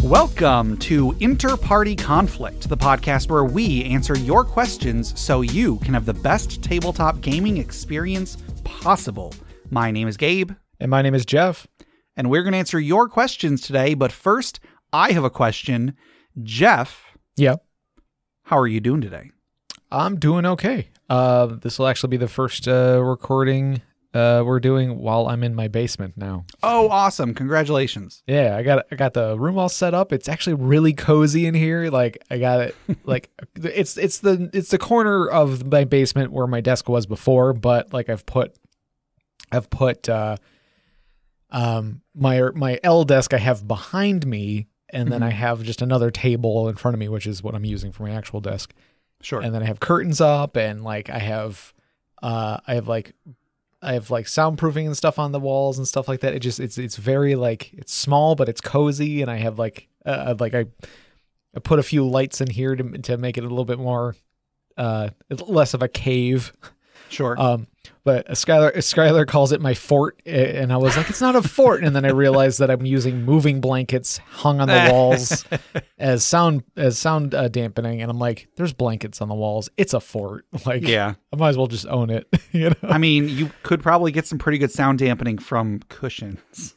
Welcome to InterPartyConflict, the podcast where we answer your questions so you can have the best tabletop gaming experience possible. My name is Gabe. And my name is Jeff. And we're going to answer your questions today, but first, I have a question. Jeff. Yeah. How are you doing today? I'm doing okay. This will actually be the first recording we're doing while I'm in my basement now. Oh, awesome. Congratulations. Yeah, I got the room all set up. It's actually really cozy in here. Like I got it like it's the corner of my basement where my desk was before, but like I've put my L desk I have behind me, and then I have just another table in front of me, which is what I'm using for my actual desk. Sure. And then I have curtains up, and like I have soundproofing and stuff on the walls and stuff like that. It's very like, it's small, but it's cozy. And I have I put a few lights in here to make it a little bit more, less of a cave. Sure. But Skylar calls it my fort, and I was like, it's not a fort. And then I realized that I'm using moving blankets hung on the walls as sound dampening. And I'm like, there's blankets on the walls. It's a fort. Like, yeah, I might as well just own it. You know? I mean, you could probably get some pretty good sound dampening from cushions.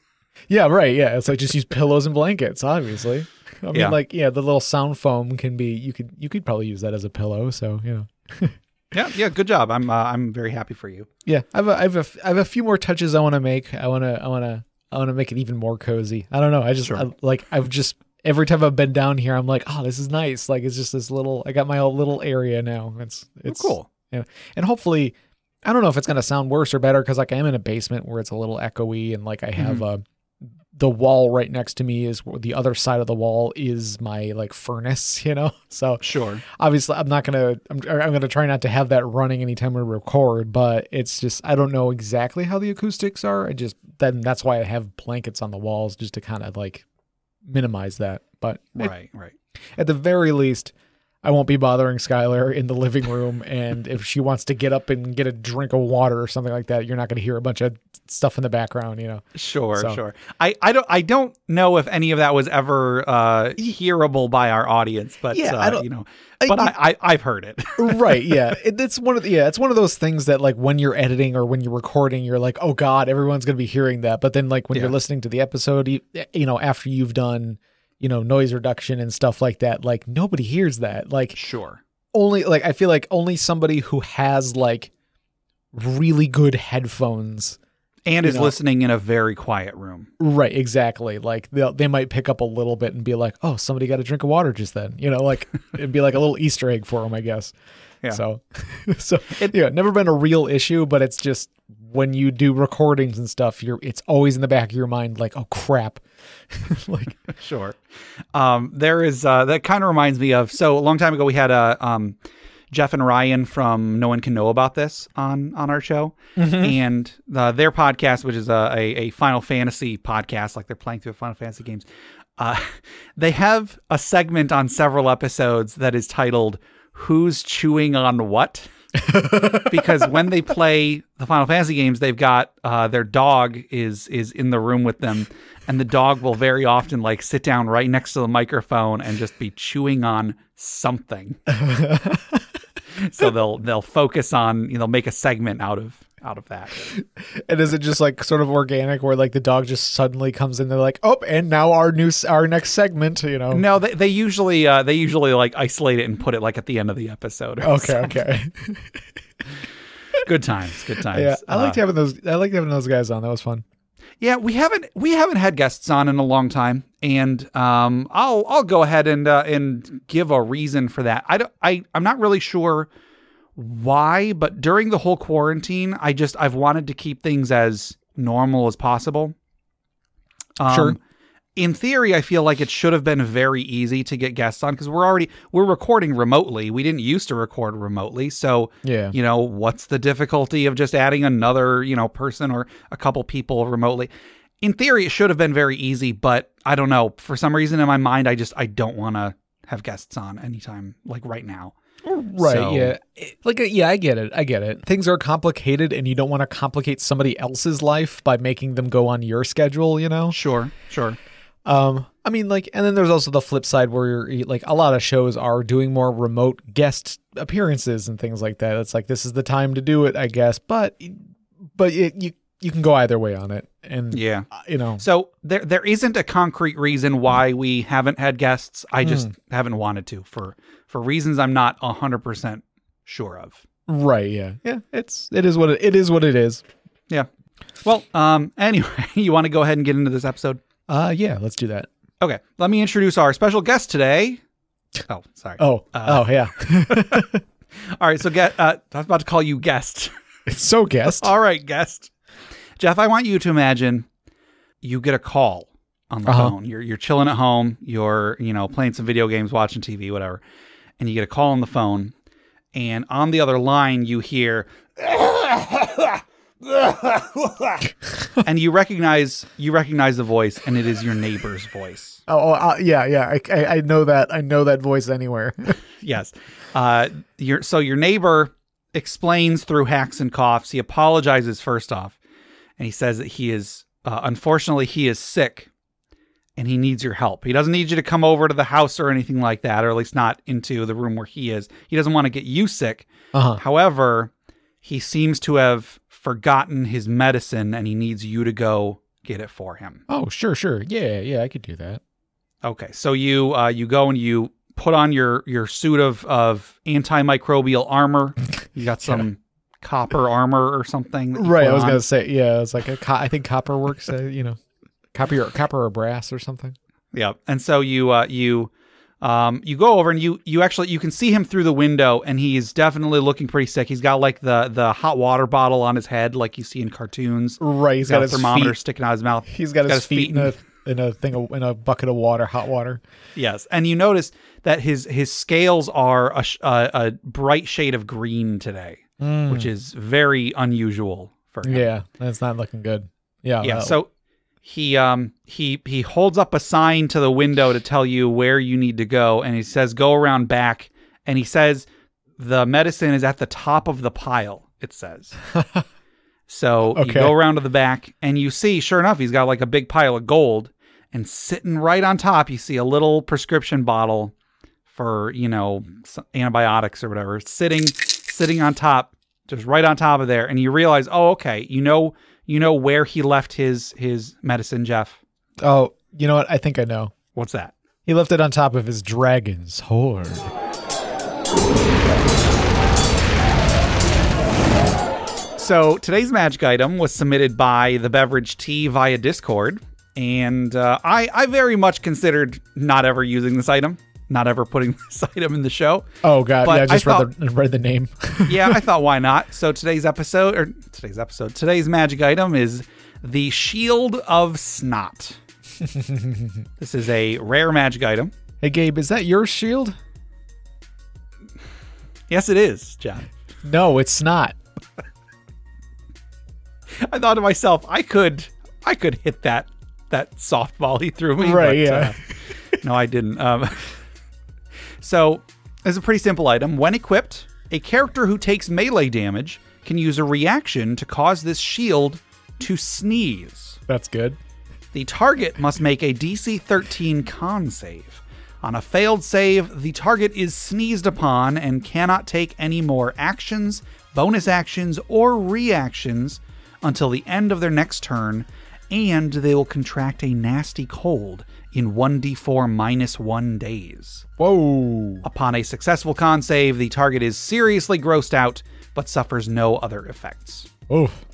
Yeah, right. Yeah, it's like just use pillows and blankets. Obviously, I mean, the little sound foam can be. You could probably use that as a pillow. So you know. Yeah, good job. I'm very happy for you. Yeah, I have a few more touches I want to make. I want to make it even more cozy. I don't know. I've just every time I've been down here, I'm like, oh, this is nice. Like it's just this little. I got my own little area now. It's cool. Yeah, and hopefully, I don't know if it's gonna sound worse or better because like I am in a basement where it's a little echoey, and like I have the wall right next to me is the other side of the wall is my like furnace, you know? So sure. Obviously I'm going to try not to have that running anytime we record, but it's just, I don't know exactly how the acoustics are. That's why I have blankets on the walls just to kind of like minimize that. But right. At the very least, I won't be bothering Skylar in the living room. And if she wants to get up and get a drink of water or something like that, you're not going to hear a bunch of stuff in the background, you know? Sure. I don't know if any of that was ever hearable by our audience, but I've heard it. Right. Yeah. It's one of those things that like when you're editing or when you're recording, you're like, oh God, everyone's going to be hearing that. But then like when you're listening to the episode, you know, after you've done, you know, noise reduction and stuff like that, like nobody hears that. Like, sure. Only like, I feel like only somebody who has like really good headphones and is listening in a very quiet room. Right. Exactly. Like they might pick up a little bit and be like, oh, somebody got a drink of water just then, you know, like it'd be like a little Easter egg for them, I guess. Yeah. So never been a real issue, but it's just when you do recordings and stuff, it's always in the back of your mind, like, oh crap. Like, sure. There is, that kind of reminds me of, so a long time ago we had Jeff and Ryan from No One Can Know About This on our show. Mm-hmm. And their podcast, which is a Final Fantasy podcast, like they're playing through Final Fantasy games. They have a segment on several episodes that is titled Who's Chewing on What? Because when they play the Final Fantasy games, they've got their dog is in the room with them, and the dog will very often like sit down right next to the microphone and just be chewing on something. So they'll focus on, you know, make a segment out of that. And is it just like sort of organic where like the dog just suddenly comes in, they're like, oh, and now our next segment, you know? No, they usually like isolate it and put it like at the end of the episode. Okay. Good times. Yeah, I liked having those guys on. That was fun. Yeah, we haven't had guests on in a long time, and I'll go ahead and give a reason for that. I'm not really sure why, but during the whole quarantine, I've wanted to keep things as normal as possible. Sure. In theory, I feel like it should have been very easy to get guests on because we're recording remotely. We didn't used to record remotely. So, yeah. You know, what's the difficulty of just adding another, you know, person or a couple people remotely? In theory, it should have been very easy, but I don't know. For some reason in my mind, I don't want to have guests on anytime like right now. Right. So, yeah. I get it. Things are complicated and you don't want to complicate somebody else's life by making them go on your schedule, you know? Sure. I mean, like, and then there's also the flip side where you're like, a lot of shows are doing more remote guest appearances and things like that. It's like, this is the time to do it, I guess. But you can go either way on it. And yeah, So there isn't a concrete reason why we haven't had guests. I just haven't wanted to for reasons I'm not 100% sure of. Right. Yeah. Yeah. It is what it is. Yeah. Well, anyway, you want to go ahead and get into this episode? Yeah, let's do that. Okay. Let me introduce our special guest today. Oh, sorry. Yeah. All right. So I was about to call you guest. It's so guest. All right, guest. Jeff, I want you to imagine you get a call on the phone. You're chilling at home. You're, playing some video games, watching TV, whatever. And you get a call on the phone. And on the other line, you hear, and you recognize the voice, and it is your neighbor's voice. Yeah. I know that. I know that voice anywhere. Yes. Your neighbor explains through hacks and coughs. He apologizes first off. And he says that he is, unfortunately, he is sick and he needs your help. He doesn't need you to come over to the house or anything like that, or at least not into the room where he is. He doesn't want to get you sick. However, he seems to have forgotten his medicine and he needs you to go get it for him. Oh, sure. Yeah, I could do that. Okay. So you go and you put on your suit of antimicrobial armor. You got some copper armor or something. Right. I was going to say, yeah, it's like I think copper works, copper or brass or something. Yeah. And so you go over and you can see him through the window and he's definitely looking pretty sick. He's got like the hot water bottle on his head, like you see in cartoons. Right. He's got a thermometer sticking out his mouth. He's got his feet in a bucket of water, hot water. Yes. And you notice that his scales are a bright shade of green today. Which is very unusual for him. Yeah, that's not looking good. Yeah. Yeah. So he holds up a sign to the window to tell you where you need to go, and he says, "Go around back." And he says the medicine is at the top of the pile. It says. So you go around to the back, and you see, sure enough, he's got like a big pile of gold, and sitting right on top, you see a little prescription bottle for antibiotics or whatever, sitting on top, just right on top of there, and you realize, oh, okay, you know where he left his medicine, Jeff. Oh, you know what? I think I know. What's that? He left it on top of his dragon's hoard. So today's magic item was submitted by the Beverage Tea via Discord, and I very much considered not ever using this item. Not ever putting this item in the show. Oh, God. But yeah, I just read the name. Yeah, I thought, why not? So today's magic item is the Shield of Snot. This is a rare magic item. Hey, Gabe, is that your shield? Yes, it is, John. No, it's not. I thought to myself, I could hit that softball he threw me. Right, but, yeah. No, I didn't. So, it's a pretty simple item. When equipped, a character who takes melee damage can use a reaction to cause this shield to sneeze. That's good. The target must make a DC 13 con save. On a failed save, the target is sneezed upon and cannot take any more actions, bonus actions, or reactions until the end of their next turn, and they will contract a nasty cold in 1d4 minus 1 days. Whoa. Upon a successful con save, the target is seriously grossed out, but suffers no other effects. Oof.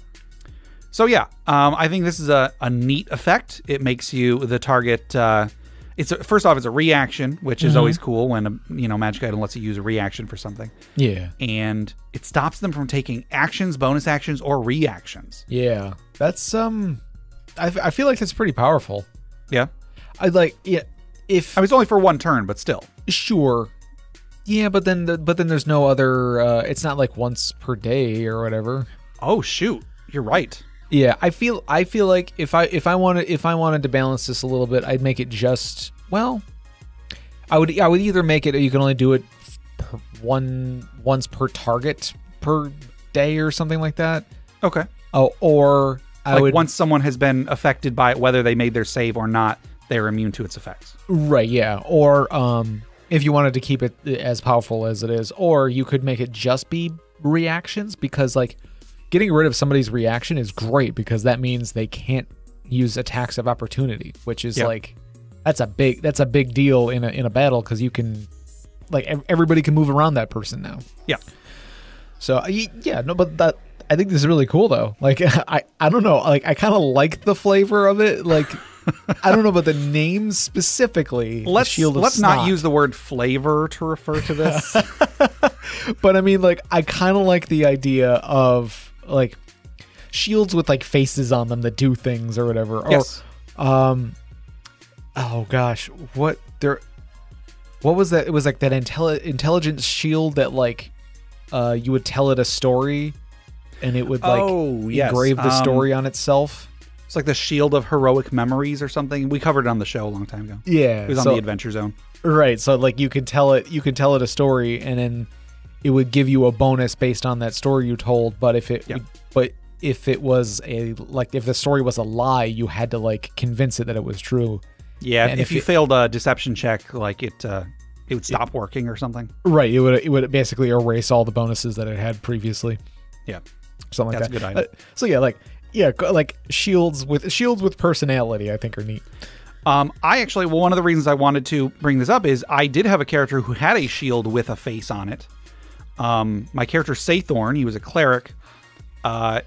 So yeah, I think this is a neat effect. It makes you the target. First off, it's a reaction, which is always cool when a magic item lets you use a reaction for something. Yeah. And it stops them from taking actions, bonus actions, or reactions. Yeah. That's I feel like that's pretty powerful. Yeah. It's only for one turn, but still. Sure. Yeah, but then there's no other. It's not like once per day or whatever. Oh shoot, you're right. Yeah, I feel like if I wanted to balance this a little bit, I'd make it just I would either make it you can only do it once per target per day or something like that. Okay. Oh, or I would once someone has been affected by it, whether they made their save or not, they're immune to its effects. Right, yeah. Or if you wanted to keep it as powerful as it is, or you could make it just be reactions, because like getting rid of somebody's reaction is great because that means they can't use attacks of opportunity, which is like that's a big deal in a battle, because you can like everybody can move around that person now. Yeah. So but that I think this is really cool though. Like I don't know, like I kind of like the flavor of it. Like I don't know about the name specifically. Let's not use the word flavor to refer to this. But I mean, like I kind of like the idea of like shields with like faces on them that do things or whatever. Yes. Or, oh gosh, what was that? It was like that intelligence shield that like you would tell it a story and it would like engrave the story on itself. It's like the shield of heroic memories or something. We covered it on the show a long time ago. Yeah. It was on the Adventure Zone. Right. So like you can tell it a story and then it would give you a bonus based on that story you told. But if it was if the story was a lie, you had to like convince it that it was true. Yeah. And if you failed a deception check, like it would stop working or something. Right. It would basically erase all the bonuses that it had previously. Yeah. Something like That's that. a good item. So yeah, like shields with personality, I think are neat. One of the reasons I wanted to bring this up is I did have a character who had a shield with a face on it. My character Saythorn, he was a cleric. In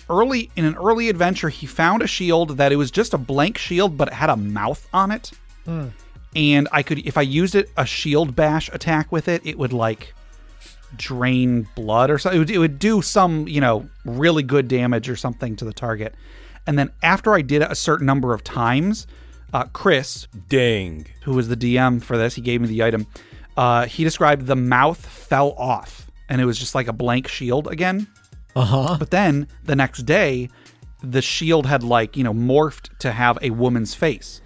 an early adventure, he found a shield that it was just a blank shield, but it had a mouth on it. And if I used a shield bash attack with it, it would like drain blood or something. It would do some, really good damage or something to the target. And then after I did it a certain number of times, Chris, who was the DM for this, he gave me the item. He described the mouth fell off and it was just like a blank shield again. But then the next day, the shield had morphed to have a woman's face,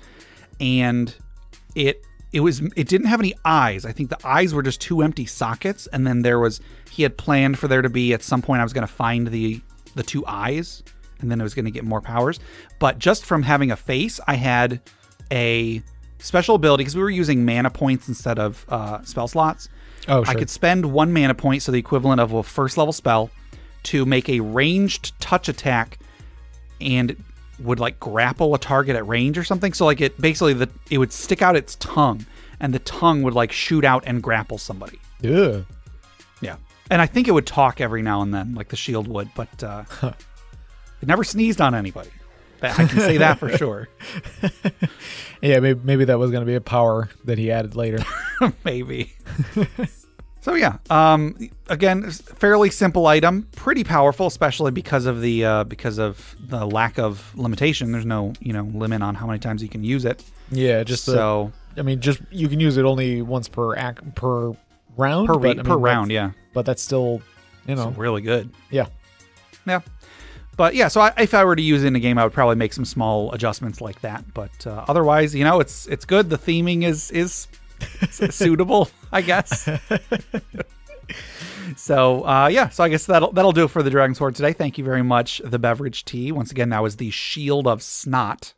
and it didn't have any eyes. I think the eyes were just two empty sockets, and then he had planned for there to be at some point I was going to find the two eyes, and then I was going to get more powers. But just from having a face, I had a special ability because we were using mana points instead of spell slots. Oh, sure. I could spend 1 mana point, so the equivalent of a first level spell, to make a ranged touch attack, and would like grapple a target at range or something. So like it would stick out its tongue, and the tongue would like shoot out and grapple somebody. Yeah. Yeah. And I think it would talk every now and then, like the shield would, but it never sneezed on anybody. I can say that for sure. Yeah, maybe that was going to be a power that he added later. Maybe. So yeah, again, fairly simple item, pretty powerful, especially because of the lack of limitation. There's no limit on how many times you can use it. Yeah, you can use it only once per round. Per round, yeah. But that's still, It's really good. Yeah. Yeah. But yeah, so if I were to use it in a game, I would probably make some small adjustments like that. But otherwise, it's good. The theming is suitable, I guess. So so I guess that'll do it for the Dragon Sword today. Thank you very much, the beverage tea. Once again, that was the Shield of Snot.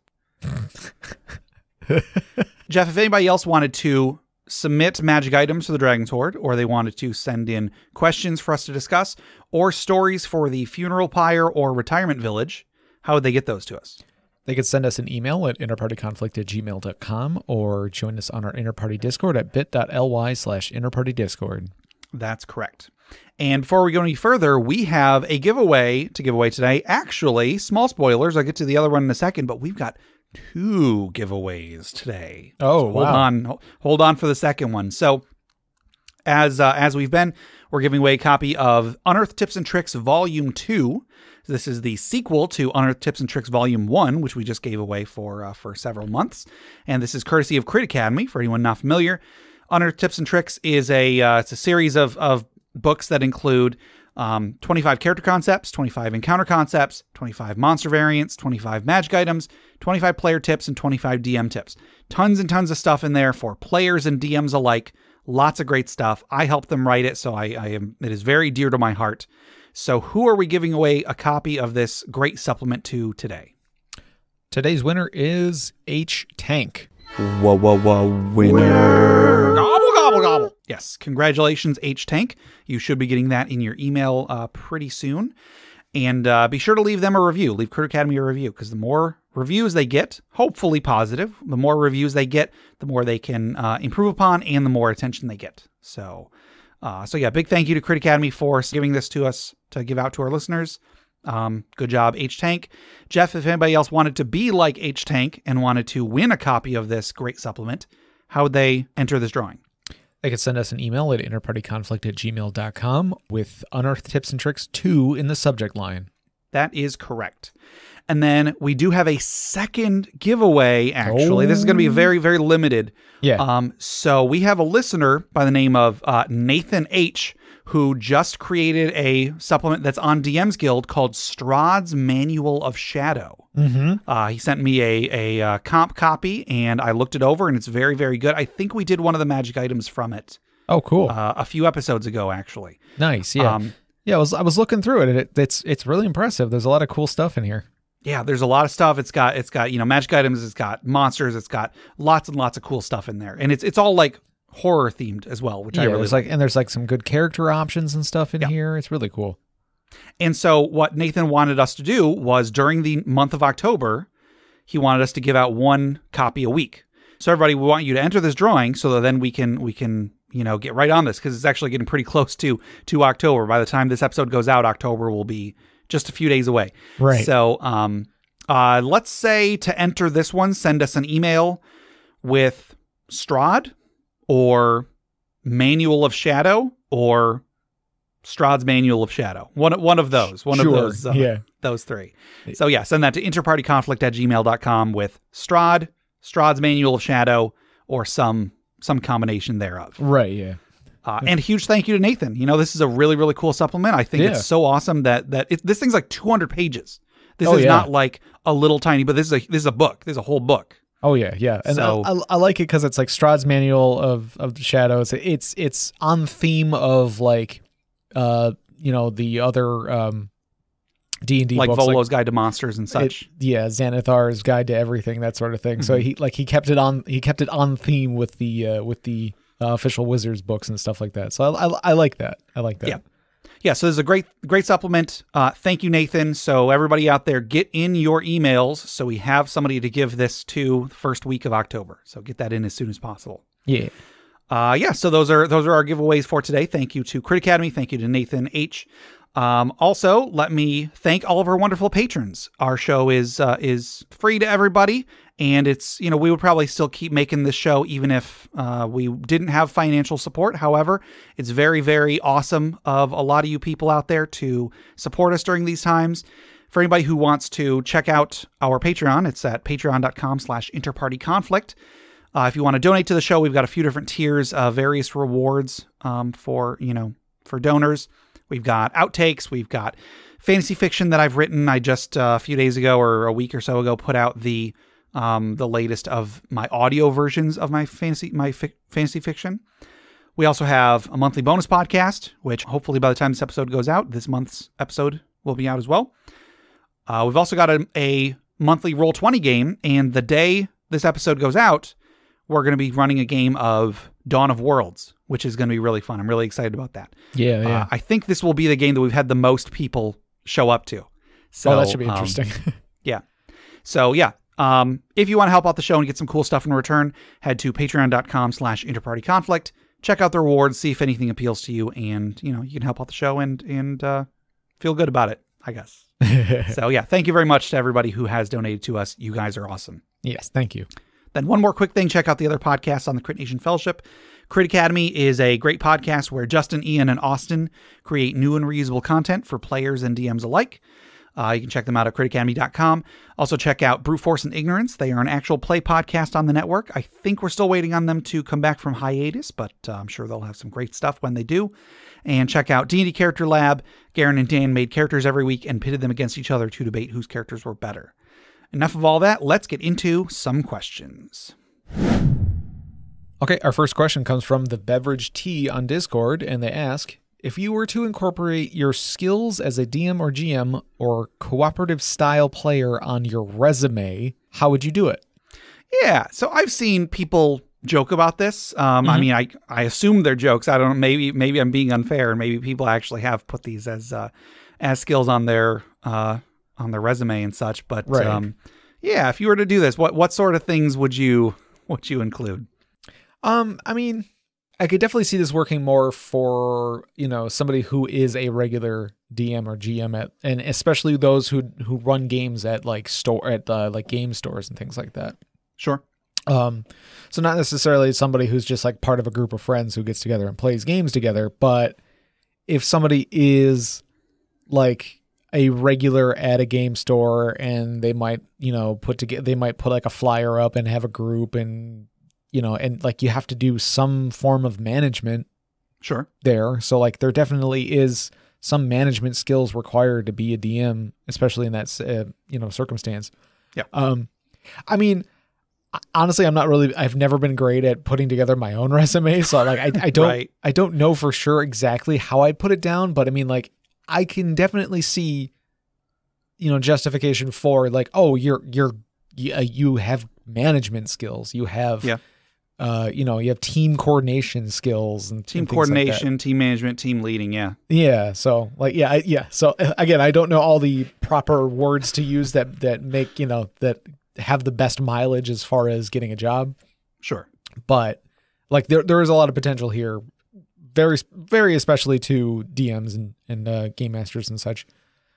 Jeff, if anybody else wanted to submit magic items for the Dragon Sword, or they wanted to send in questions for us to discuss, or stories for the funeral pyre or retirement village, how would they get those to us? They could send us an email at interpartyconflict@gmail.com or join us on our Interparty Discord at bit.ly/interpartydiscord. That's correct. And before we go any further, we have a giveaway to give away today. Actually, small spoilers. I'll get to the other one in a second, but we've got 2 giveaways today. Oh, so hold on for the second one. So as we're giving away a copy of Unearthed Tips and Tricks Volume 2. This is the sequel to Unearthed Tips and Tricks Volume 1, which we just gave away for several months. And this is courtesy of Crit Academy, for anyone not familiar. Unearthed Tips and Tricks is it's a series of books that include 25 character concepts, 25 encounter concepts, 25 monster variants, 25 magic items, 25 player tips, and 25 DM tips. Tons and tons of stuff in there for players and DMs alike. Lots of great stuff. I helped them write it, so it is very dear to my heart. So who are we giving away a copy of this great supplement to today? Today's winner is H. Tank. winner. Gobble, gobble, gobble. Yes, congratulations, H-Tank. You should be getting that in your email pretty soon. And be sure to leave them a review. Leave Crit Academy a review, because the more reviews they get, hopefully positive, the more reviews they get, the more they can improve upon, and the more attention they get. So yeah, big thank you to Crit Academy for giving this to us to give out to our listeners. Good job, H-Tank. Jeff, if anybody else wanted to be like H-Tank and wanted to win a copy of this great supplement, how would they enter this drawing? They could send us an email at interpartyconflict@gmail.com with Unearthed Tips and Tricks 2 in the subject line. That is correct. And then we do have a second giveaway, actually. This is going to be very, very limited. Yeah. So we have a listener by the name of Nathan H., who just created a supplement that's on DM's Guild called Strahd's Manual of Shadow. Mm-hmm. He sent me a comp copy, and I looked it over, and it's very, very good. I think we did one of the magic items from it. Oh, cool. A few episodes ago, actually. Nice, yeah. I was looking through it, and it's really impressive. There's a lot of cool stuff in here. Yeah, there's a lot of stuff. It's got magic items. It's got monsters. It's got lots and lots of cool stuff in there, and it's all like horror themed as well, which I really like. And there's like some good character options and stuff in here. It's really cool. And so what Nathan wanted us to do was, during the month of October, he wanted us to give out one copy a week. So everybody, we want you to enter this drawing so that then we can get right on this, because it's actually getting pretty close to October. By the time this episode goes out, October will be just a few days away. Right. So let's say, to enter this one, send us an email with Strahd or Manual of Shadow or Strahd's Manual of Shadow. One of those. One of those. Those three. So yeah, send that to interpartyconflict@gmail.com with Strahd's Manual of Shadow, or some combination thereof. Right, yeah. And a huge thank you to Nathan. This is a really, really cool supplement. I think it's so awesome that this thing's like 200 pages. This is not like a little tiny, but this is a book. This is a whole book. Oh yeah. And so, I like it because it's like Strahd's Manual of the Shadows. It's on theme of like the other D&D like books, Volo's Guide to Monsters and such. Xanathar's Guide to Everything, that sort of thing. Mm-hmm. So he kept it on theme with the official Wizards books and stuff like that. So I like that. I like that. Yeah. So this is a great supplement. Thank you, Nathan. So everybody out there, get in your emails so we have somebody to give this to the first week of October. So get that in as soon as possible. Yeah. So those are our giveaways for today. Thank you to Crit Academy. Thank you to Nathan H. Also, let me thank all of our wonderful patrons. Our show is free to everybody, and it's, we would probably still keep making this show even if we didn't have financial support. However, it's very, very awesome of a lot of you people out there to support us during these times. For anybody who wants to check out our Patreon, it's at patreon.com/InterPartyConflict. If you want to donate to the show, we've got a few different tiers of various rewards for donors. We've got outtakes. We've got fantasy fiction that I've written. I just a few days ago or a week or so ago put out the latest of my audio versions of my fantasy fiction. We also have a monthly bonus podcast, which hopefully by the time this episode goes out, this month's episode will be out as well. We've also got a monthly Roll20 game, and the day this episode goes out, we're going to be running a game of Dawn of Worlds, which is going to be really fun. I'm really excited about that. Yeah. I think this will be the game that we've had the most people show up to. So that should be interesting. Yeah. So yeah, if you want to help out the show and get some cool stuff in return, head to patreon.com/interpartyconflict. Check out the rewards, see if anything appeals to you, and you can help out the show and feel good about it, I guess. So yeah, thank you very much to everybody who has donated to us. You guys are awesome. Yes, thank you. Then one more quick thing, check out the other podcasts on the Crit Nation Fellowship. Crit Academy is a great podcast where Justin, Ian, and Austin create new and reusable content for players and DMs alike. You can check them out at critacademy.com. Also check out Brute Force and Ignorance. They are an actual play podcast on the network. I think we're still waiting on them to come back from hiatus, but I'm sure they'll have some great stuff when they do. And check out D&D Character Lab. Garen and Dan made characters every week and pitted them against each other to debate whose characters were better. Enough of all that. Let's get into some questions. Okay, our first question comes from the Beverage Tea on Discord, and they ask, if you were to incorporate your skills as a DM or GM or cooperative style player on your resume, how would you do it? Yeah. So I've seen people joke about this. I mean, I assume they're jokes. I don't know. Maybe I'm being unfair, and maybe people actually have put these as skills on their resume and such. But yeah, if you were to do this, what sort of things would you include? I mean, I could definitely see this working more for, somebody who is a regular DM or GM and especially those who run games at like game stores and things like that. Sure. So not necessarily somebody who's just like part of a group of friends who gets together and plays games together, but if somebody is like a regular at a game store and they might, they might put like a flyer up and have a group and, and like you have to do some form of management. Sure. There. So like there definitely is some management skills required to be a DM, especially in that, circumstance. Yeah. I mean, honestly, I've never been great at putting together my own resume. So like, I don't, Right. I don't know for sure exactly how I'd put it down, but I mean, like I can definitely see, justification for like, oh, you have management skills. You have, you have team coordination skills and team and coordination, like team management, team leading. Yeah. Yeah. So like, So again, I don't know all the proper words to use that make, that have the best mileage as far as getting a job. Sure. But like there is a lot of potential here. Very, very especially to DMs and game masters and such.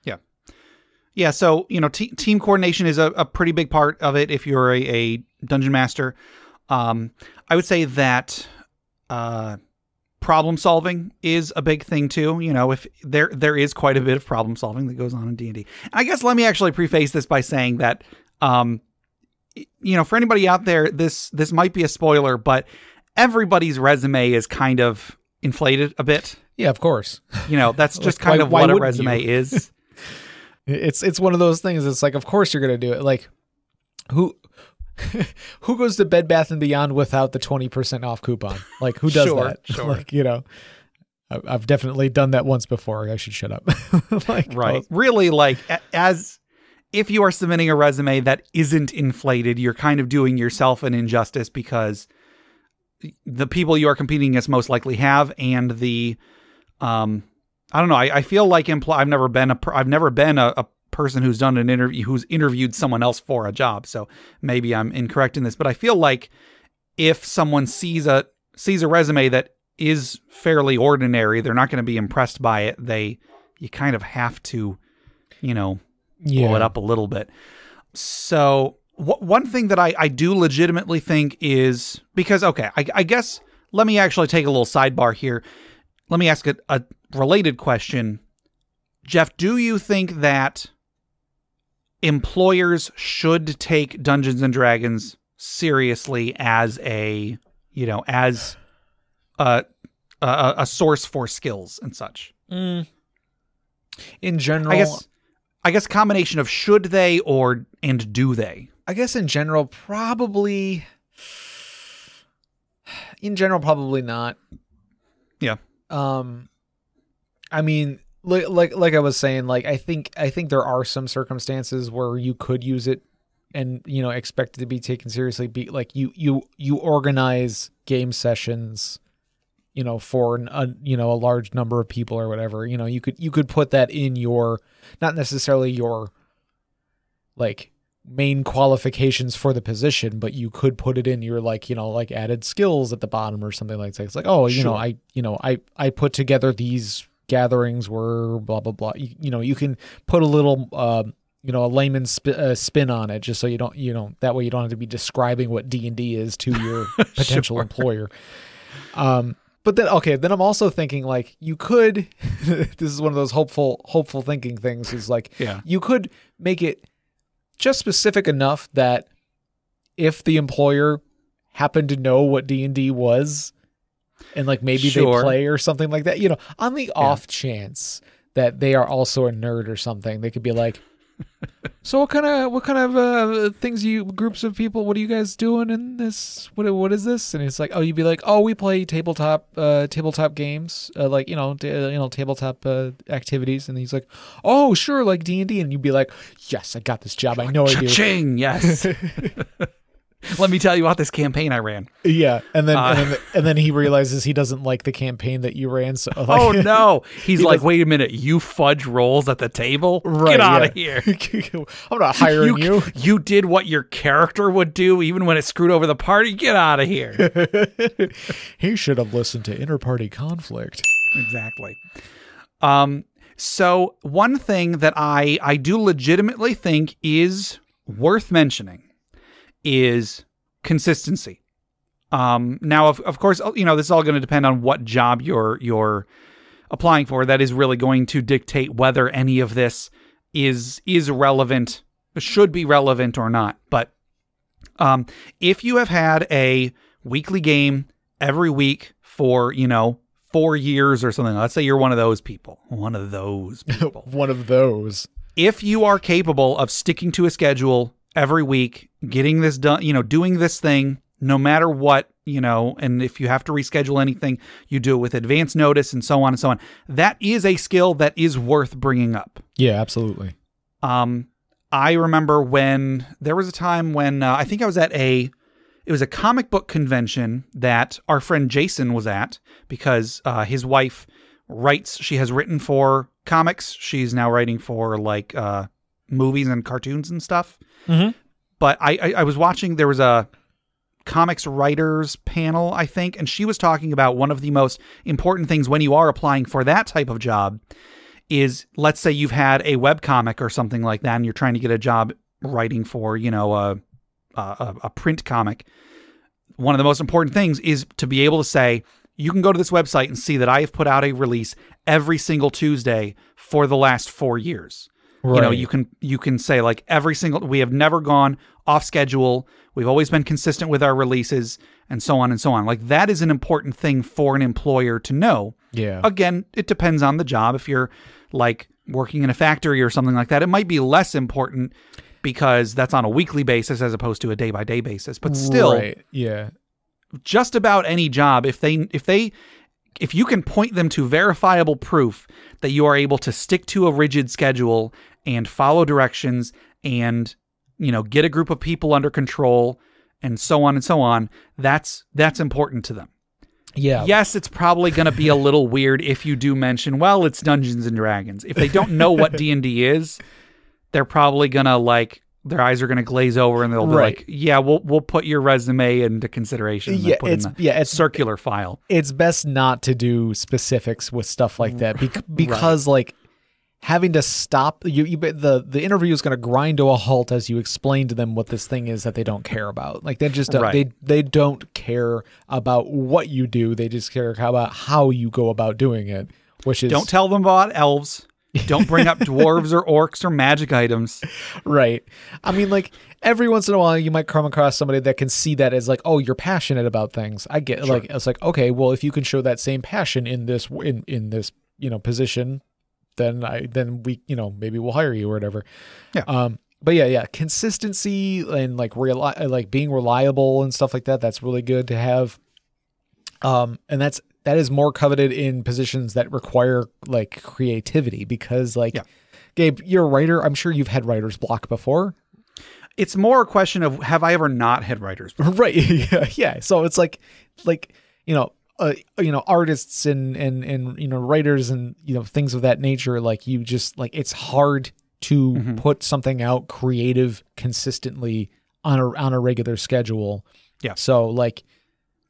Yeah. Yeah. So, team coordination is a pretty big part of it if you're a dungeon master. I would say that problem solving is a big thing too. If there is quite a bit of problem solving that goes on in D&D. I guess let me actually preface this by saying that, for anybody out there, this might be a spoiler, but everybody's resume is kind of inflated a bit. Yeah, of course. That's just kind of what a resume is. It's one of those things. It's like, of course you're going to do it. Like who goes to Bed Bath & Beyond without the 20% off coupon? Like who does that? Sure. Like, I've definitely done that once before. I should shut up. Right. Really, like as if you are submitting a resume that isn't inflated, you're kind of doing yourself an injustice because the people you are competing against most likely have, and the, I don't know. I feel like I've never been a person who's done an interview, who's interviewed someone else for a job. So maybe I'm incorrect in this, but I feel like if someone sees a resume that is fairly ordinary, they're not going to be impressed by it. You kind of have to, blow it up a little bit. So one thing that I do legitimately think is because, okay, I guess let me actually take a little sidebar here. Let me ask a related question. Jeff, do you think that employers should take Dungeons and Dragons seriously as a source for skills and such? In general, I guess combination of should they and do they? I guess in general, probably not. Yeah. I mean, like I was saying, like I think there are some circumstances where you could use it and expect it to be taken seriously. Be like you organize game sessions, for a large number of people or whatever. You could put that in your, not necessarily your like main qualifications for the position, but you could put it in your like added skills at the bottom or something like that. It's like, oh, Sure. I put together these gatherings were blah blah blah. You can put a little a layman's spin on it, just so you don't that way you don't have to be describing what D&D is to your potential Sure. employer. But then I'm also thinking like you could this is one of those hopeful thinking things, is like you could make it just specific enough that if the employer happened to know what D&D was and like maybe Sure. they play or something like that, on the off chance that they are also a nerd or something, they could be like, so what kind of things groups of people, what are you guys doing in this? What is this? And it's like, oh, you'd be like, oh, we play tabletop games, tabletop activities. And he's like, oh, sure, like D&D. And you'd be like, yes, I got this job. I know I do. Cha-ching, yes. Let me tell you about this campaign I ran. Yeah, and then he realizes he doesn't like the campaign that you ran. So, like, oh no, he's like, wait a minute, you fudge rolls at the table? Right, Get out of here! I'm not hiring you. You did what your character would do, even when it screwed over the party. Get out of here! He should have listened to InterPartyConflict. Exactly. So one thing that I do legitimately think is worth mentioning is consistency. Now, of course, you know, this is all going to depend on what job you're applying for. That is really going to dictate whether any of this is relevant, should be relevant or not. But if you have had a weekly game every week for, 4 years or something, let's say you're one of those people. One of those. If you are capable of sticking to a schedule every week, getting this done, doing this thing, no matter what, and if you have to reschedule anything, you do it with advance notice and so on and so on. That is a skill that is worth bringing up. Yeah, absolutely. I remember when there was a time when I think I was at it was a comic book convention that our friend Jason was at because his wife she has written for comics. She's now writing for like movies and cartoons and stuff. Mm-hmm. But I was watching, there was a comics writers panel, I think, and she was talking about one of the most important things when you are applying for that type of job is, let's say you've had a webcomic or something like that and you're trying to get a job writing for, a print comic. One of the most important things is to be able to say, you can go to this website and see that I have put out a release every single Tuesday for the last 4 years. Right. You can say like we have never gone off schedule. We've always been consistent with our releases and so on and so on. Like that is an important thing for an employer to know. Yeah. Again, it depends on the job. If you're like working in a factory or something like that, it might be less important because that's on a weekly basis as opposed to a day-by-day basis. But still, right. Yeah. Just about any job, if you can point them to verifiable proof that you are able to stick to a rigid schedule and follow directions and, get a group of people under control and so on, that's important to them. Yeah. Yes, it's probably going to be a little weird if you do mention, well, it's Dungeons and Dragons. If they don't know what D&D is, they're probably going to their eyes are going to glaze over and they'll be like, yeah, we'll put your resume into consideration. And put it's a circular file. It's best not to do specifics with stuff like that because having to stop the interview is going to grind to a halt as you explain to them what this thing is that they don't care about. Like they just they don't care about what you do. They just care about how you go about doing it, which is, don't tell them about elves. Don't bring up dwarves or orcs or magic items. Right. I mean, every once in a while you might come across somebody that can see that as oh, you're passionate about things. I get sure. It's okay, well, if you can show that same passion in this position, then we maybe we'll hire you or whatever. Yeah. But yeah, consistency and being reliable and stuff like that, that's really good to have. And that is more coveted in positions that require creativity because Gabe, you're a writer. I'm sure you've had writer's block before. It's more a question of, have I ever not had writer's block? Right. Yeah. So it's artists and writers and, things of that nature. You just it's hard to put something out creative consistently on a regular schedule. Yeah. So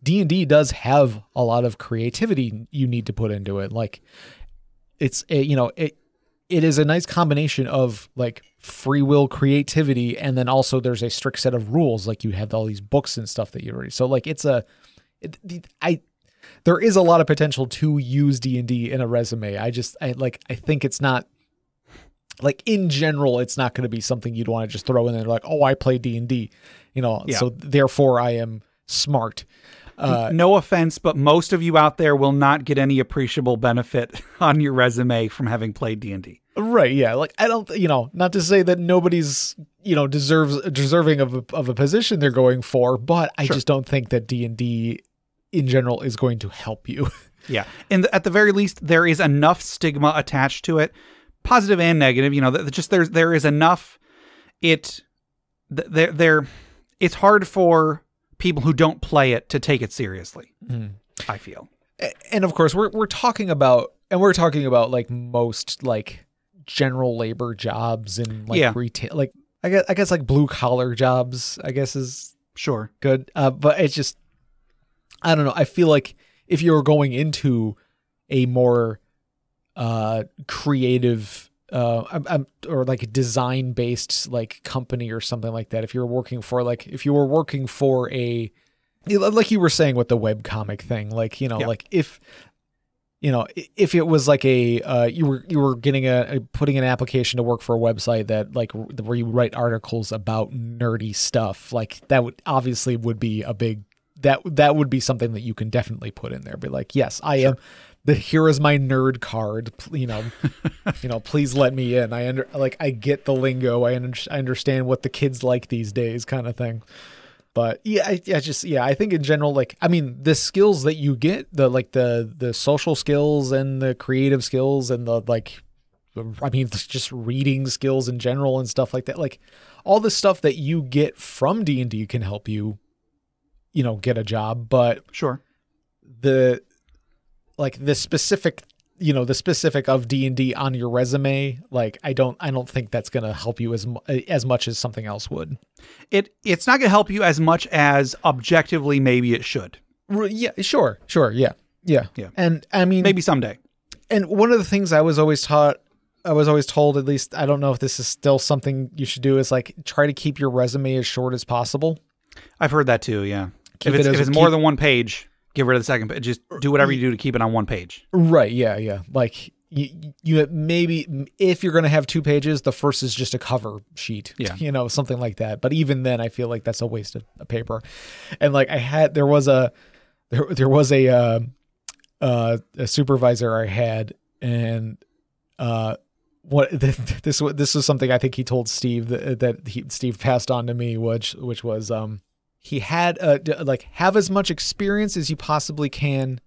D&D does have a lot of creativity you need to put into it. It is a nice combination of free will creativity, and then also there's a strict set of rules. You have all these books and stuff that you read. So there is a lot of potential to use D&D in a resume. I think it's not in general, it's not going to be something you'd want to just throw in there oh, I play D&D, so therefore I am smart. No offense, but most of you out there will not get any appreciable benefit on your resume from having played D&D. Right. Yeah. I don't, not to say that nobody's, deserving of a position they're going for, but I just don't think that D&D in general is going to help you. Yeah. And at the very least, there is enough stigma attached to it, positive and negative, there is enough, it's hard for people who don't play it to take it seriously. I feel. And of course, we're talking about like most like general labor jobs and like retail, like I guess like blue collar jobs, I guess is sure good. But it's just, I don't know. I feel like if you're going into a more creative or like design based like company or something like that, if you were working for a, like you were saying with the webcomic thing, like, like if it was like you were getting putting an application to work for a website that like where you write articles about nerdy stuff, like that would be a big, that would be something that you can definitely put in there. Be like, yes, I am. Here is my nerd card. Please let me in. I get the lingo. I understand what the kids like these days, kind of thing. But yeah, I think in general, like, I mean, the skills that you get, the social skills and the creative skills and just reading skills in general and stuff like that, like all the stuff that you get from D&D can help you, get a job. But sure, the specific of D&D on your resume, like I don't think that's going to help you as much as something else would. It's not going to help you as much as objectively maybe it should. Yeah, sure. Yeah. And I mean, maybe someday. And one of the things I was always told, at least, I don't know if this is still something you should do, is like try to keep your resume as short as possible. If it's more than one page, get rid of the second page. Just do whatever you do to keep it on one page. Right. Yeah. Like you maybe if you're going to have 2 pages, the first is just a cover sheet, something like that. But even then I feel like that's a waste of paper. And like there was a supervisor I had, and this was something I think he told Steve that Steve passed on to me, which was, he had have as much experience as you possibly can,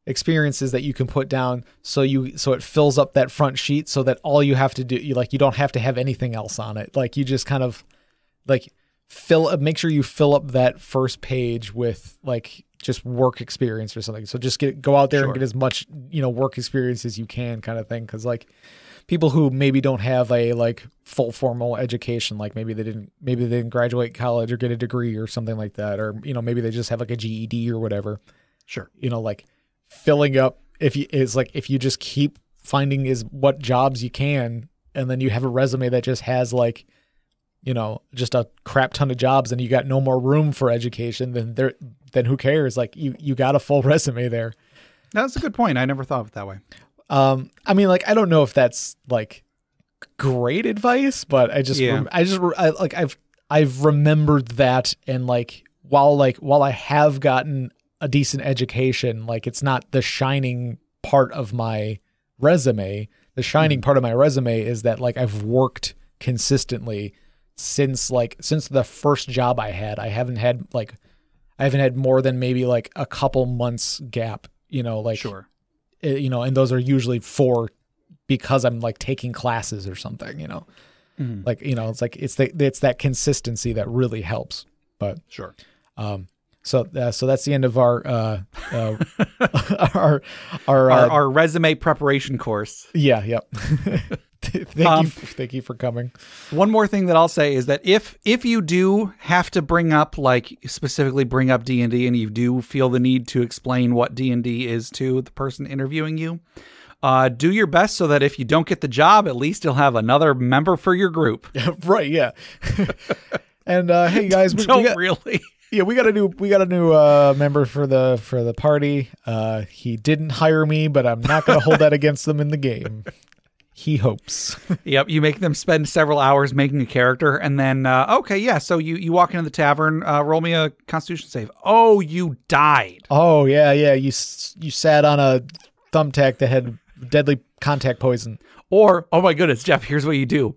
experiences that you can put down, so it fills up that front sheet, so that all you have to do, you don't have to have anything else on it. Like you just kind of like make sure you fill up that first page with like just work experience or something. So just go out there and get as much, work experience as you can, kind of thing. Cause like people who maybe don't have a like full formal education, like maybe they didn't graduate college or get a degree or something like that. Or, maybe they just have like a GED or whatever. Sure. Like filling up if you just keep finding what jobs you can, and then you have a resume that just has like, just a crap ton of jobs, and you got no more room for education, then who cares? Like you got a full resume there. That's a good point. I never thought of it that way. I mean, like, I don't know if that's like great advice, but I've remembered that. And like, while I have gotten a decent education, like it's not the shining part of my resume. The shining part of my resume is that like I've worked consistently since the first job I had. I haven't had more than maybe like a couple months gap, Sure. And those are usually because I'm like taking classes or something, like, it's like, it's that consistency that really helps. But sure. So that's the end of our resume preparation course. Yeah. Yep. Thank you for coming. One more thing that I'll say is that if you do have to specifically bring up D&D, and you do feel the need to explain what D&D is to the person interviewing you, do your best so that if you don't get the job, at least you'll have another member for your group. Right. Yeah. And hey guys, we got a new member for the party. He didn't hire me, but I'm not going to hold that against them in the game. He hopes. Yep. You make them spend several hours making a character, and then, so you walk into the tavern, roll me a Constitution save. Oh, you died. Oh, yeah. You sat on a thumbtack that had deadly contact poison. Or, oh my goodness, Jeff, here's what you do.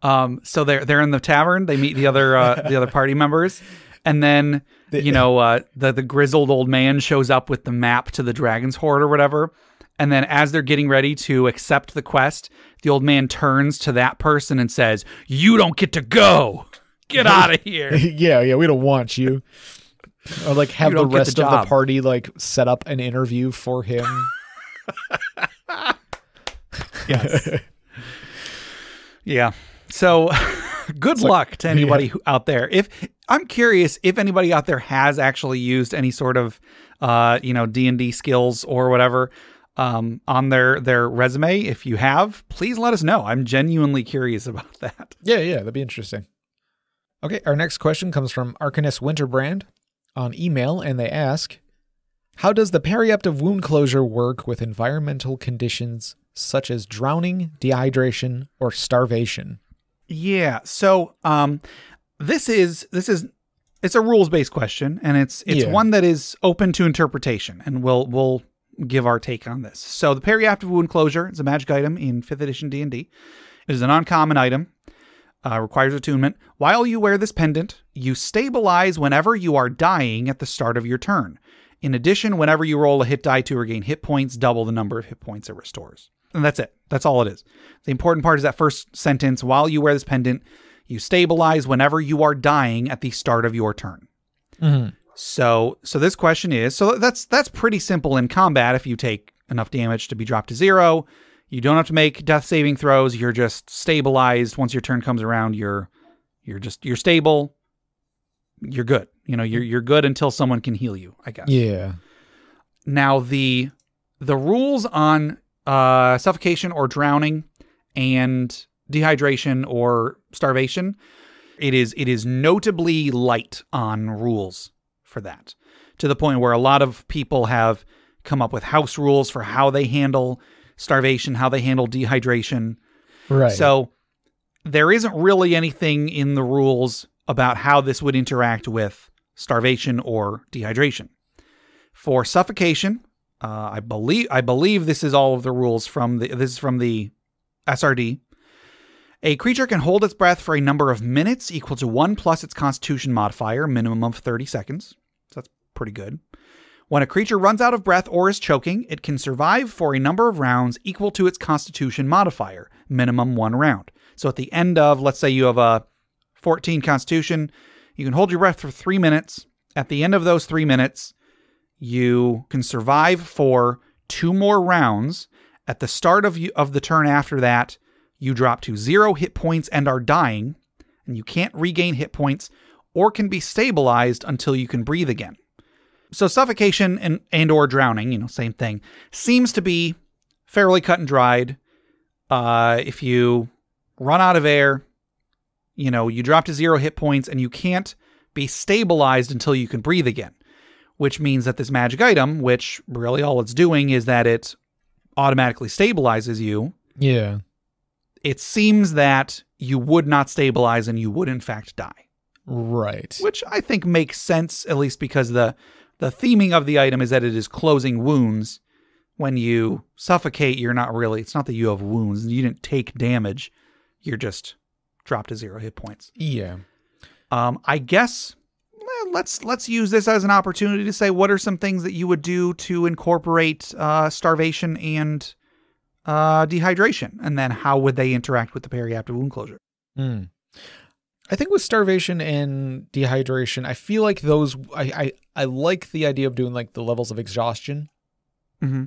So they're in the tavern, they meet the other party members, and then, the grizzled old man shows up with the map to the Dragon's Hoard or whatever. And then as they're getting ready to accept the quest, the old man turns to that person and says, "You don't get to go." Get out of here. Yeah, we don't want you. Or like have the rest of the party like set up an interview for him. Yes. Yeah. So good luck to anybody out there. I'm curious if anybody out there has actually used any sort of D&D skills or whatever on their resume. If you have, please let us know. I'm genuinely curious about that. Yeah, that'd be interesting. Okay, our next question comes from Arcanus Winterbrand on email, and they ask, how does the Periapt of Wound Closure work with environmental conditions such as drowning, dehydration, or starvation? Yeah, so it's a rules-based question, and it's one that is open to interpretation, and we'll give our take on this. So the Periapt of Wound Closure is a magic item in 5th edition D&D. It is an uncommon item. Requires attunement. While you wear this pendant, you stabilize whenever you are dying at the start of your turn. In addition, whenever you roll a hit die to regain hit points, double the number of hit points it restores. And that's it. That's all it is. The important part is that first sentence, while you wear this pendant, you stabilize whenever you are dying at the start of your turn. Mm-hmm. So this question is, so that's pretty simple in combat. If you take enough damage to be dropped to 0, you don't have to make death saving throws. You're just stabilized. Once your turn comes around, you're stable. You're good. You're good until someone can heal you, I guess. Yeah. Now the rules on suffocation or drowning and dehydration or starvation, it is notably light on rules for that, to the point where a lot of people have come up with house rules for how they handle starvation, how they handle dehydration. Right. So there isn't really anything in the rules about how this would interact with starvation or dehydration. For suffocation, I believe this is all of the rules from the SRD. A creature can hold its breath for a number of minutes equal to 1 plus its Constitution modifier, minimum of 30 seconds. So that's pretty good. When a creature runs out of breath or is choking, it can survive for a number of rounds equal to its Constitution modifier, minimum 1 round. So at the end of, let's say you have a 14 Constitution, you can hold your breath for 3 minutes. At the end of those 3 minutes, you can survive for 2 more rounds. At the start of the turn after that, you drop to 0 hit points and are dying, and you can't regain hit points or can be stabilized until you can breathe again. So suffocation and or drowning, same thing, seems to be fairly cut and dried. If you run out of air, you drop to 0 hit points and you can't be stabilized until you can breathe again, which means that this magic item, which really all it's doing is that it automatically stabilizes you. Yeah. It seems that you would not stabilize and you would in fact die. Right. Which I think makes sense, at least because the theming of the item is that it is closing wounds. When you suffocate, it's not that you have wounds. You didn't take damage. You're just dropped to 0 hit points. Yeah. I guess let's use this as an opportunity to say, what are some things that you would do to incorporate starvation and dehydration? And then how would they interact with the Periapt of Wound Closure? I think with starvation and dehydration, I feel like those, I like the idea of doing like the levels of exhaustion. Mm-hmm.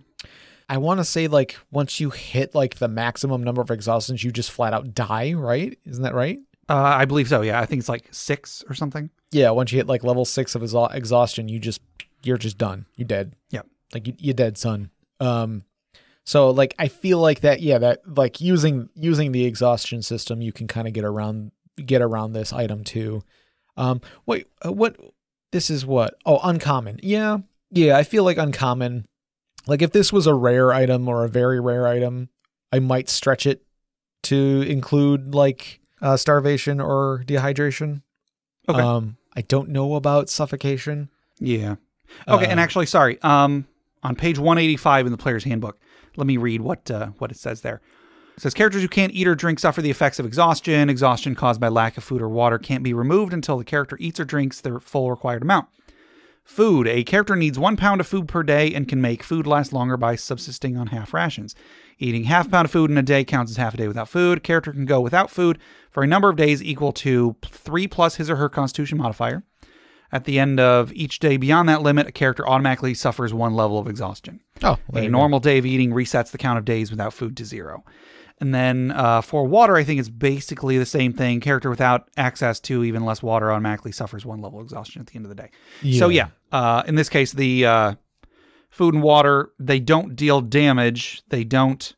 I want to say like once you hit like the maximum number of exhaustions, you just flat out die, right? Isn't that right? I believe so. Yeah. I think it's like 6 or something. Yeah. Once you hit like level 6 of exhaustion, you're just done. You're dead. Yeah. Like you're dead, son. So like, I feel like that, that like using the exhaustion system, you can kind of get around this item too. Wait, what? This is what? Oh, uncommon. Yeah. I feel like uncommon. Like if this was a rare item or a very rare item, I might stretch it to include like starvation or dehydration. Okay. I don't know about suffocation. Yeah. Okay. And actually, sorry. On page 185 in the player's handbook, let me read what it says there. It says characters who can't eat or drink suffer the effects of exhaustion. Exhaustion caused by lack of food or water can't be removed until the character eats or drinks their full required amount. Food. A character needs 1 pound of food per day and can make food last longer by subsisting on half rations. Eating half a pound of food in a day counts as half a day without food. Character can go without food for a number of days equal to 3 plus his or her constitution modifier. At the end of each day beyond that limit, a character automatically suffers 1 level of exhaustion. Oh, a normal day of eating resets the count of days without food to 0. And then for water, I think it's basically the same thing. Character without access to even less water automatically suffers 1 level of exhaustion at the end of the day. Yeah. So in this case, the food and water, they don't deal damage. They don't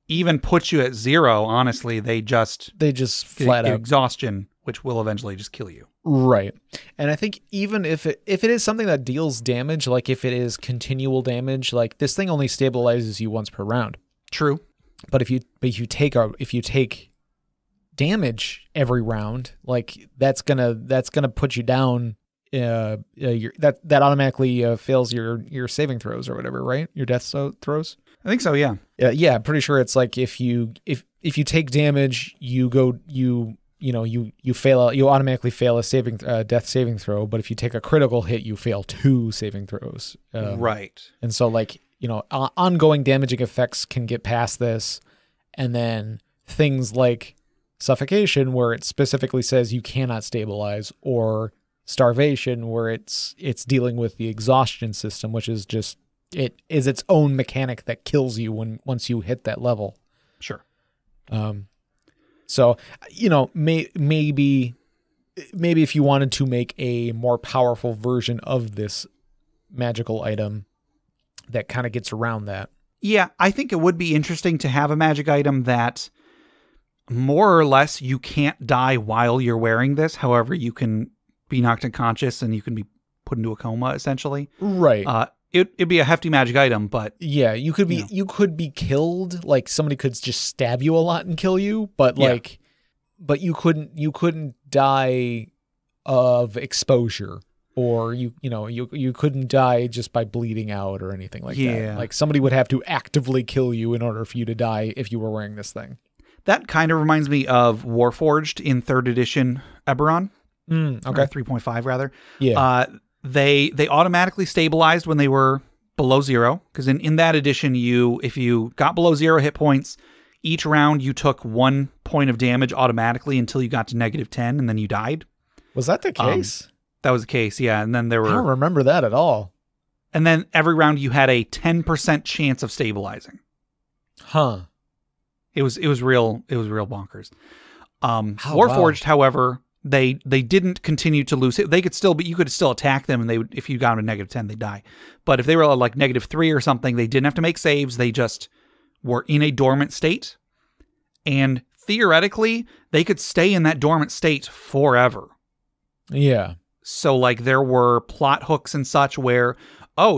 even put you at 0, honestly. They just flat out exhaustion, which will eventually just kill you. Right. And I think even if it is something that deals damage, like if it is continual damage, like this thing only stabilizes you once per round. True. But if you take damage every round, like that's gonna put you down. That automatically fails your saving throws or whatever, right? Your death throws. I think so. Yeah. Yeah. I'm pretty sure it's like if you take damage, you fail. You automatically fail a death saving throw. But if you take a critical hit, you fail 2 saving throws. Right. And so like, ongoing damaging effects can get past this. And then things like suffocation, where it specifically says you cannot stabilize, or starvation, where it's dealing with the exhaustion system, which is just, it is its own mechanic that kills you once you hit that level. Sure. So, maybe if you wanted to make a more powerful version of this magical item that kind of gets around that. Yeah, I think it would be interesting to have a magic item that more or less you can't die while you're wearing this. However, you can be knocked unconscious and you can be put into a coma, essentially. Right. It'd be a hefty magic item, but yeah, you could be killed. Like somebody could just stab you a lot and kill you, but but you couldn't die of exposure. Or you couldn't die just by bleeding out or anything like that. Like somebody would have to actively kill you in order for you to die if you were wearing this thing. That kind of reminds me of Warforged in 3rd edition Eberron. Okay. 3.5 rather. Yeah. They automatically stabilized when they were below 0, because in that edition, if you got below 0 hit points, each round you took 1 point of damage automatically until you got to -10, and then you died. Was that the case? That was the case, yeah. And then there were... I don't remember that at all. And then every round you had a 10% chance of stabilizing. Huh. It was real bonkers. Warforged, however, they didn't continue to lose it. You could still attack them, and if you got them to -10, they'd die. But if they were like -3 or something, they didn't have to make saves. They just were in a dormant state. And theoretically, they could stay in that dormant state forever. Yeah. So, like, there were plot hooks and such where,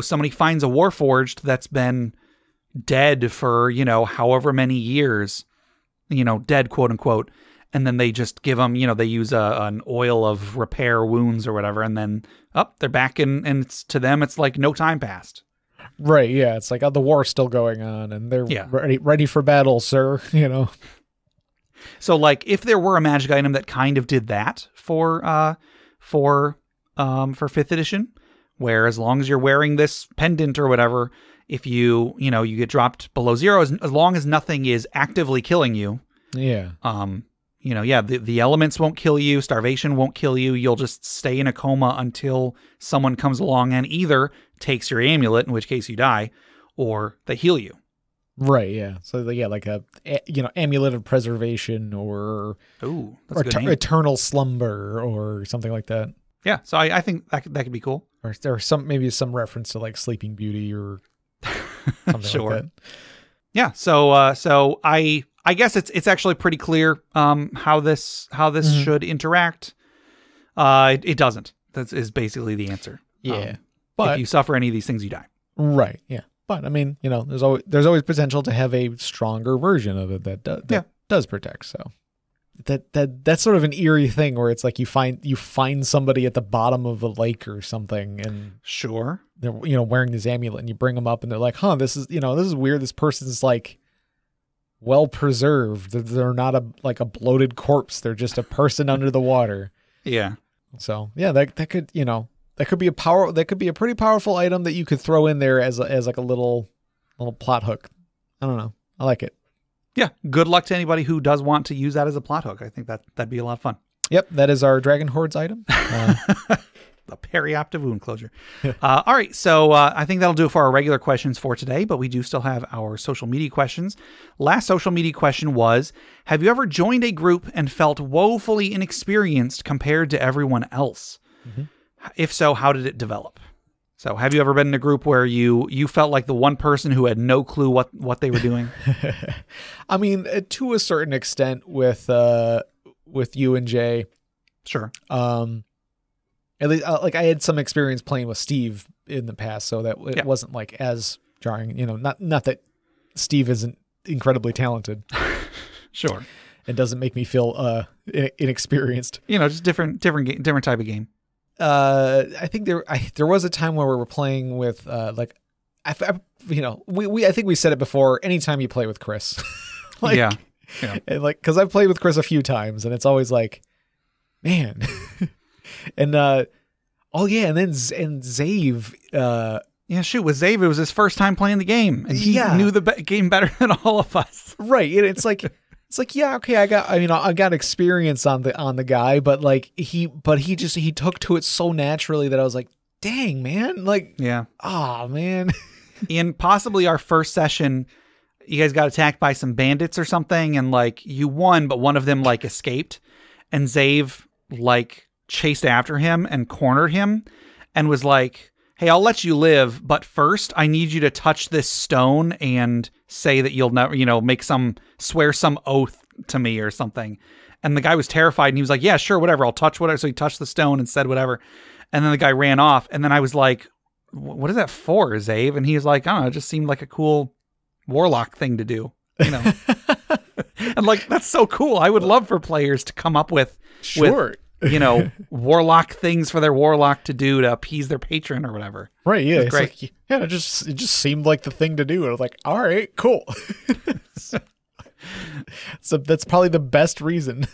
somebody finds a Warforged that's been dead for, however many years, dead, quote unquote. And then they just give them, they use an oil of repair wounds or whatever. And then, they're back and to them, it's like no time passed. Right. Yeah. It's like, the war's still going on and they're ready for battle, sir. So, like, if there were a magic item that kind of did that for 5th edition, where as long as you're wearing this pendant or whatever, if you get dropped below 0, as long as nothing is actively killing you. Yeah. The elements won't kill you. Starvation won't kill you. You'll just stay in a coma until someone comes along and either takes your amulet, in which case you die, or they heal you. Right, yeah. So, like a amulet of preservation or eternal slumber or something like that. Yeah, so I think that could be cool. Or maybe some reference to like Sleeping Beauty or something sure. like that. Yeah, so I guess it's actually pretty clear how this should interact. It doesn't. That is basically the answer. Yeah, but if you suffer any of these things, you die. Right. Yeah. But I mean, there's always potential to have a stronger version of it that does protect. So that's sort of an eerie thing where it's like you find somebody at the bottom of a lake or something, and sure, they're wearing this amulet, and you bring them up, and they're like, this is weird. This person's like well preserved. They're not a bloated corpse. They're just a person under the water. Yeah. So yeah, that could that could be a pretty powerful item that you could throw in there as like a little plot hook. I don't know. I like it. Yeah. Good luck to anybody who does want to use that as a plot hook. I think that'd be a lot of fun. Yep. That is our Dragon Hordes item. The Periapt of Wound Closure. All right. So I think that'll do it for our regular questions for today, but we do still have our social media questions. Last social media question was, have you ever joined a group and felt woefully inexperienced compared to everyone else? Mm-hmm. If so, how did it develop? So have you ever been in a group where you felt like the one person who had no clue what they were doing? I mean, to a certain extent with you and Jay. Sure. At least, like I had some experience playing with Steve in the past, so that it wasn't like as jarring. Not that Steve isn't incredibly talented. Sure. It doesn't make me feel inexperienced. Just different type of game. I think there was a time where we were playing with I think we said it before. Anytime you play with Chris, yeah. And because I've played with Chris a few times, and it's always like, man. And and then Zave. With Zave, it was his first time playing the game, and he knew the game better than all of us. Right, and it's like yeah, okay, I got experience on the guy, but he took to it so naturally that I was like, dang, man, man. In possibly our first session, you guys got attacked by some bandits or something, and you won, but one of them escaped, and Zave chased after him and cornered him and was like, hey, I'll let you live, but first I need you to touch this stone and say that you'll never, swear some oath to me or something. And the guy was terrified and he was like, yeah, sure, whatever. I'll touch whatever. So he touched the stone and said whatever. And then the guy ran off. And then I was like, what is that for, Zave? And he was like, I don't know. It just seemed like a cool warlock thing to do, And that's so cool. I would love for players to come up with, warlock things for their warlock to do to appease their patron or whatever. Right. Yeah. It's great. It just seemed like the thing to do. And I was like, all right, cool. So that's probably the best reason.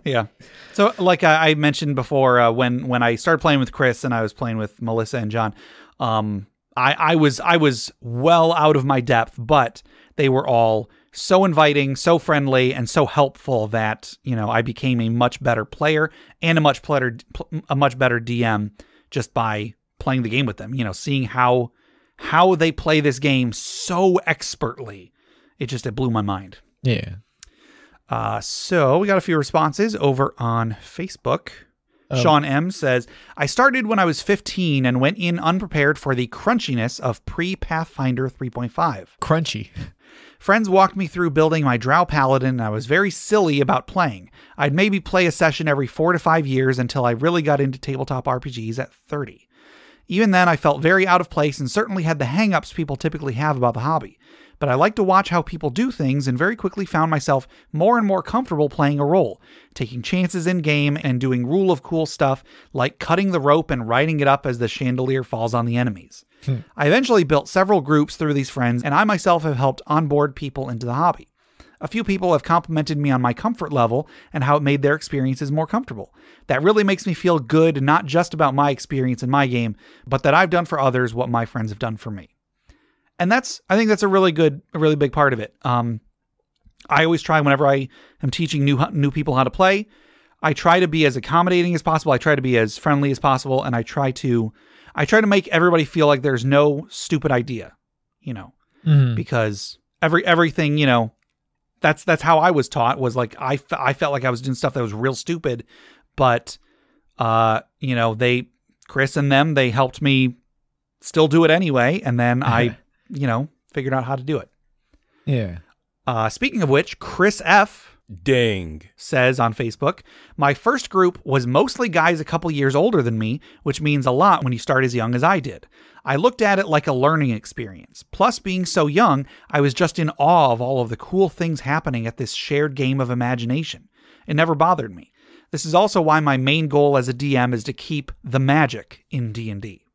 Yeah. So I mentioned before, when I started playing with Chris and I was playing with Melissa and John, I was well out of my depth, but they were all so inviting, so friendly, and so helpful that, I became a much better player and a much better DM just by playing the game with them, seeing how they play this game so expertly. It blew my mind. Yeah. So we got a few responses over on Facebook. Sean M says, I started when I was 15 and went in unprepared for the crunchiness of pre-Pathfinder 3.5. Crunchy. Friends walked me through building my Drow Paladin, and I was very silly about playing. I'd maybe play a session every 4 to 5 years until I really got into tabletop RPGs at 30. Even then, I felt very out of place and certainly had the hang-ups people typically have about the hobby. But I like to watch how people do things and very quickly found myself more and more comfortable playing a role, taking chances in-game and doing rule of cool stuff like cutting the rope and riding it up as the chandelier falls on the enemies. I eventually built several groups through these friends, and I myself have helped onboard people into the hobby. A few people have complimented me on my comfort level and how it made their experiences more comfortable. That really makes me feel good, not just about my experience in my game, but that I've done for others what my friends have done for me. And I think that's a really big part of it. I always try whenever I am teaching new people how to play, I try to be as accommodating as possible. I try to be as friendly as possible. And I try to make everybody feel like there's no stupid idea, because everything, that's how I was taught, was like, I felt like I was doing stuff that was real stupid, but, Chris and them, they helped me still do it anyway. And then I, figured out how to do it. Yeah. Speaking of which, Chris F. Dang says on Facebook, my first group was mostly guys a couple years older than me, which means a lot when you start as young as I did. I looked at it like a learning experience. Plus, being so young, I was just in awe of all of the cool things happening at this shared game of imagination. It never bothered me. This is also why my main goal as a DM is to keep the magic in D&D.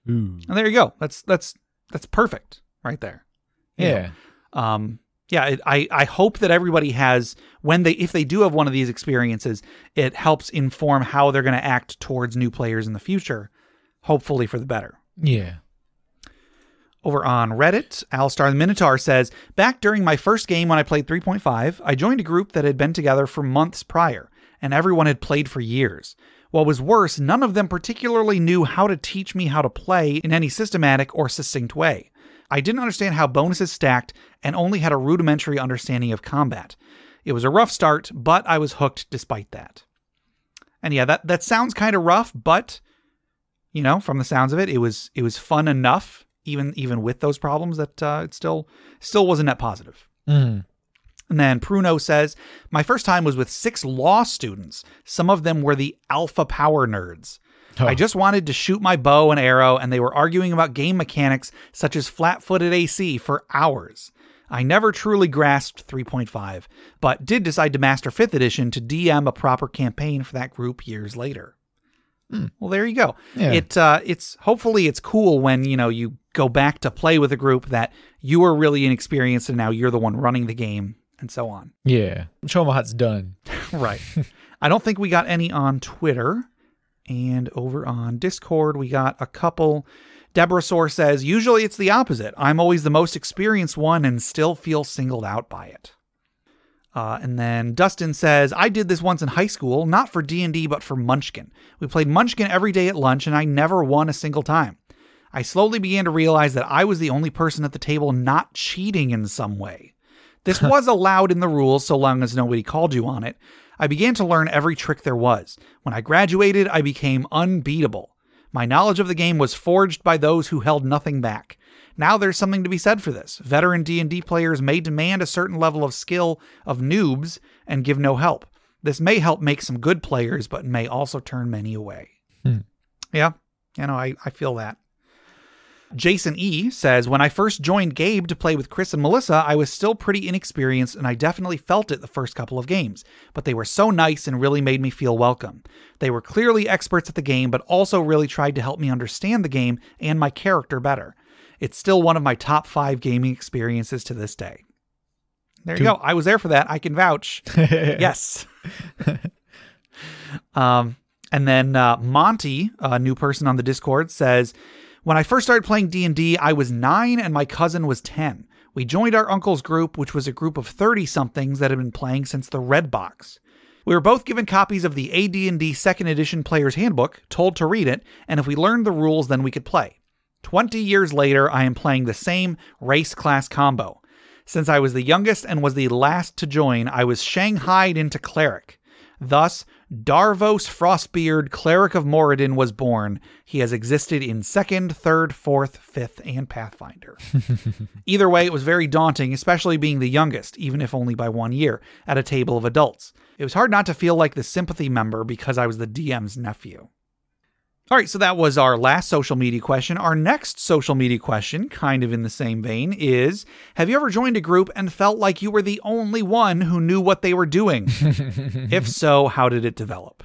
Ooh. And there you go. That's perfect right there. Yeah. I hope that everybody has, if they do have one of these experiences, it helps inform how they're going to act towards new players in the future, hopefully for the better. Yeah. Over on Reddit, Alistar the Minotaur says, back during my first game when I played 3.5, I joined a group that had been together for months prior, and everyone had played for years. What was worse, none of them particularly knew how to teach me how to play in any systematic or succinct way. I didn't understand how bonuses stacked and only had a rudimentary understanding of combat. It was a rough start, but I was hooked despite that. And yeah, that sounds kind of rough, but, you know, from the sounds of it, it was fun enough, even with those problems, that it still was a net positive. Mm. And then Pruno says, my first time was with 6 law students. Some of them were the alpha power nerds. Oh. I just wanted to shoot my bow and arrow, and they were arguing about game mechanics such as flat-footed AC for hours. I never truly grasped 3.5, but did decide to master 5th edition to DM a proper campaign for that group years later. Well, there you go. Yeah. It's hopefully it's cool when, you know, you go back to play with a group that you were really inexperienced and now you're the one running the game and so on. Yeah. Show them how it's done. Right. I don't think we got any on Twitter. And over on Discord, we got a couple. Deborah Soar says, usually it's the opposite. I'm always the most experienced one and still feel singled out by it. And then Dustin says, I did this once in high school, not for D&D, but for Munchkin. We played Munchkin every day at lunch, and I never won a single time. I slowly began to realize that I was the only person at the table not cheating in some way. This was allowed in the rules so long as nobody called you on it. I began to learn every trick there was. When I graduated, I became unbeatable. My knowledge of the game was forged by those who held nothing back. Now there's something to be said for this. Veteran D&D players may demand a certain level of skill of noobs and give no help. This may help make some good players, but may also turn many away. Yeah, you know, I feel that. Jason E. says, when I first joined Gabe to play with Chris and Melissa, I was still pretty inexperienced and I definitely felt it the first couple of games, but they were so nice and really made me feel welcome. They were clearly experts at the game, but also really tried to help me understand the game and my character better. It's still one of my top 5 gaming experiences to this day. There you go. I was there for that. I can vouch. Yes. And then Monty, a new person on the Discord, says, when I first started playing D&D, I was 9 and my cousin was 10. We joined our uncle's group, which was a group of 30-somethings that had been playing since the Red Box. We were both given copies of the AD&D 2nd Edition Player's Handbook, told to read it, and if we learned the rules, then we could play. 20 years later, I am playing the same race-class combo. Since I was the youngest and was the last to join, I was shanghaied into Cleric. Thus, Darvos Frostbeard, Cleric of Moradin, was born. He has existed in 2nd, 3rd, 4th, 5th, and Pathfinder. Either way, it was very daunting, especially being the youngest, even if only by 1 year, at a table of adults. It was hard not to feel like the sympathy member because I was the DM's nephew. All right, so that was our last social media question. Our next social media question, kind of in the same vein, is, have you ever joined a group and felt like you were the only one who knew what they were doing? If so, how did it develop?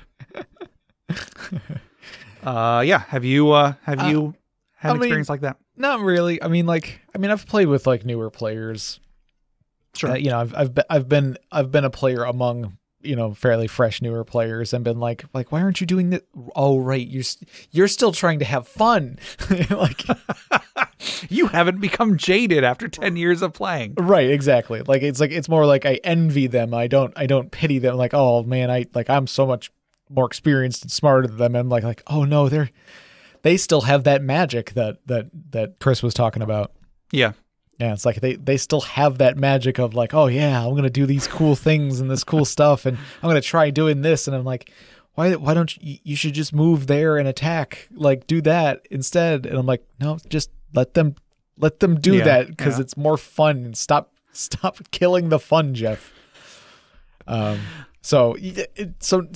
Yeah, have you had an experience like that? Not really. I've played with like newer players. Sure. You know, I've been a player among, you know, fairly fresh newer players and been like why aren't you doing that? Oh right, you're still trying to have fun. Like you haven't become jaded after 10 years of playing. Right, exactly. It's more like I envy them. I don't pity them. Like, oh man, I'm so much more experienced and smarter than them. And I'm like, oh no, they still have that magic that Chris was talking about. Yeah. Yeah, it's like they still have that magic of like, oh yeah, I'm gonna do these cool things and this cool stuff, and I'm gonna try doing this, and I'm like, why don't you should just move there and attack, like do that instead, and I'm like, no, just let them do that because it's more fun, and stop killing the fun, Jeff. So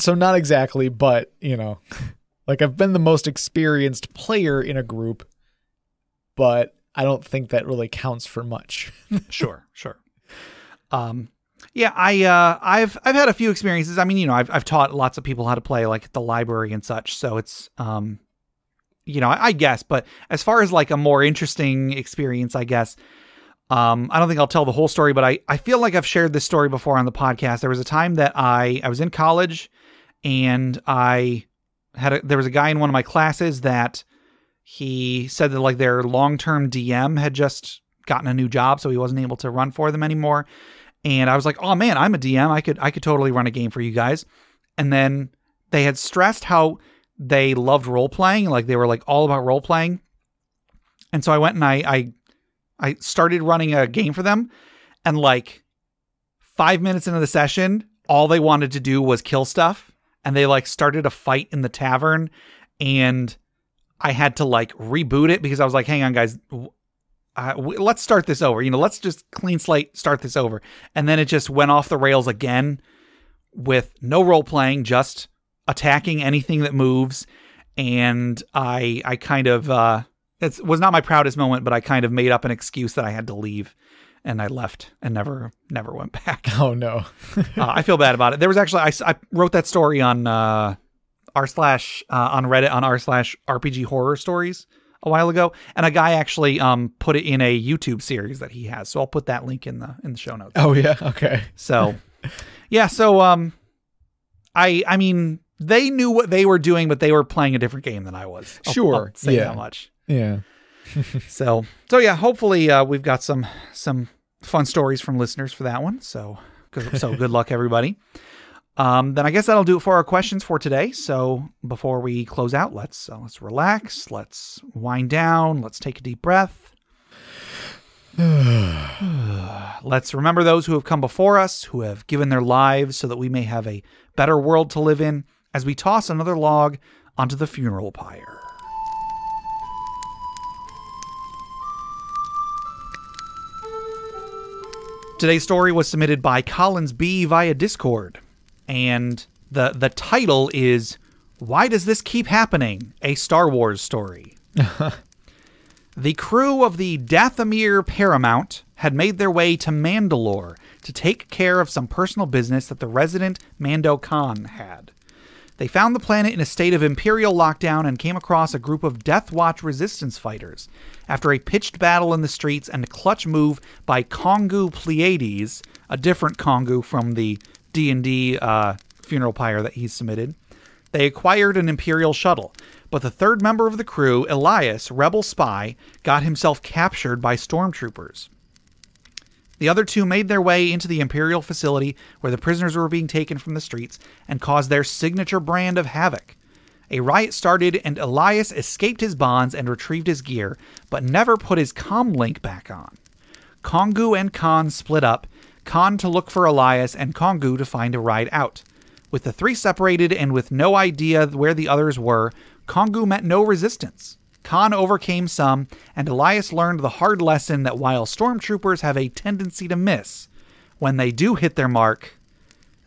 not exactly, but you know, like I've been the most experienced player in a group, but I don't think that really counts for much. Sure. Yeah, I've had a few experiences. I mean, you know, I've taught lots of people how to play, like at the library and such. So it's, you know, I guess. But as far as like a more interesting experience, I guess, I don't think I'll tell the whole story, but I feel like I've shared this story before on the podcast. There was a time that I was in college, and there was a guy in one of my classes that he said that like their long-term DM had just gotten a new job, so he wasn't able to run for them anymore. And I was like, oh man, I'm a DM. I could totally run a game for you guys. And then they had stressed how they loved role-playing. Like they were like all about role-playing. And so I went and I started running a game for them. And like 5 minutes into the session, all they wanted to do was kill stuff. And they like started a fight in the tavern. And I had to like reboot it because I was like, hang on, guys. Let's start this over. Let's just clean slate, start this over. And then it just went off the rails again with no role playing, just attacking anything that moves. And I kind of, it was not my proudest moment, but I kind of made up an excuse that I had to leave, and I left and never went back. Oh no. I feel bad about it. There was actually, I wrote that story on on Reddit on r/RPG horror stories a while ago, and a guy actually put it in a YouTube series that he has. So I'll put that link in the show notes. Oh yeah, okay. So yeah, so I mean they knew what they were doing, but they were playing a different game than I was. I'll say that much. Yeah. So yeah, hopefully we've got some fun stories from listeners for that one. So good luck everybody. Then I guess that'll do it for our questions for today. So before we close out, let's relax, let's wind down, let's take a deep breath. Let's remember those who have come before us, who have given their lives so that we may have a better world to live in, as we toss another log onto the funeral pyre. Today's story was submitted by Collins B via Discord. And the title is, Why Does This Keep Happening? A Star Wars Story. The crew of the Dathomir Paramount had made their way to Mandalore to take care of some personal business that the resident Mando Khan had. They found the planet in a state of Imperial lockdown and came across a group of Death Watch resistance fighters. After a pitched battle in the streets and a clutch move by Kongu Pleiades, a different Kongu from the D&D funeral pyre that he's submitted, they acquired an Imperial shuttle, but the third member of the crew, Elias, rebel spy, got himself captured by stormtroopers. The other two made their way into the Imperial facility where the prisoners were being taken from the streets and caused their signature brand of havoc. A riot started and Elias escaped his bonds and retrieved his gear, but never put his comm link back on. Kongu and Khan split up, Khan to look for Elias and Kongu to find a ride out. With the three separated and with no idea where the others were, Kongu met no resistance. Khan overcame some, and Elias learned the hard lesson that while stormtroopers have a tendency to miss, when they do hit their mark,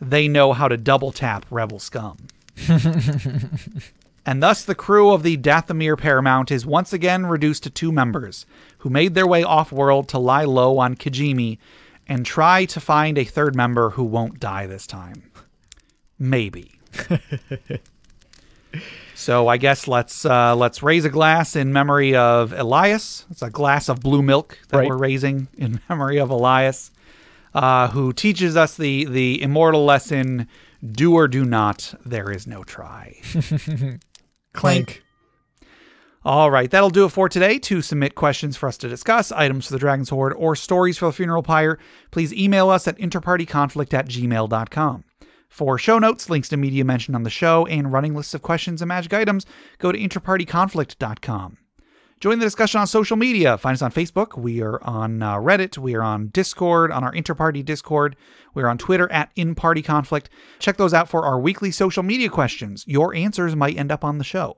they know how to double tap rebel scum. And thus the crew of the Dathomir Paramount is once again reduced to two members, who made their way off-world to lie low on Kijimi and try to find a third member who won't die this time. Maybe. So I guess let's raise a glass in memory of Elias. It's a glass of blue milk that we're raising in memory of Elias, who teaches us the immortal lesson, do or do not, there is no try. Clink. All right, that'll do it for today. To submit questions for us to discuss, items for the Dragon's Hoard, or stories for the funeral pyre, please email us at interpartyconflict@gmail.com. For show notes, links to media mentioned on the show, and running lists of questions and magic items, go to interpartyconflict.com. Join the discussion on social media. Find us on Facebook. We are on Reddit. We are on Discord, on our Interparty Discord. We're on Twitter @InPartyConflict. Check those out for our weekly social media questions. Your answers might end up on the show.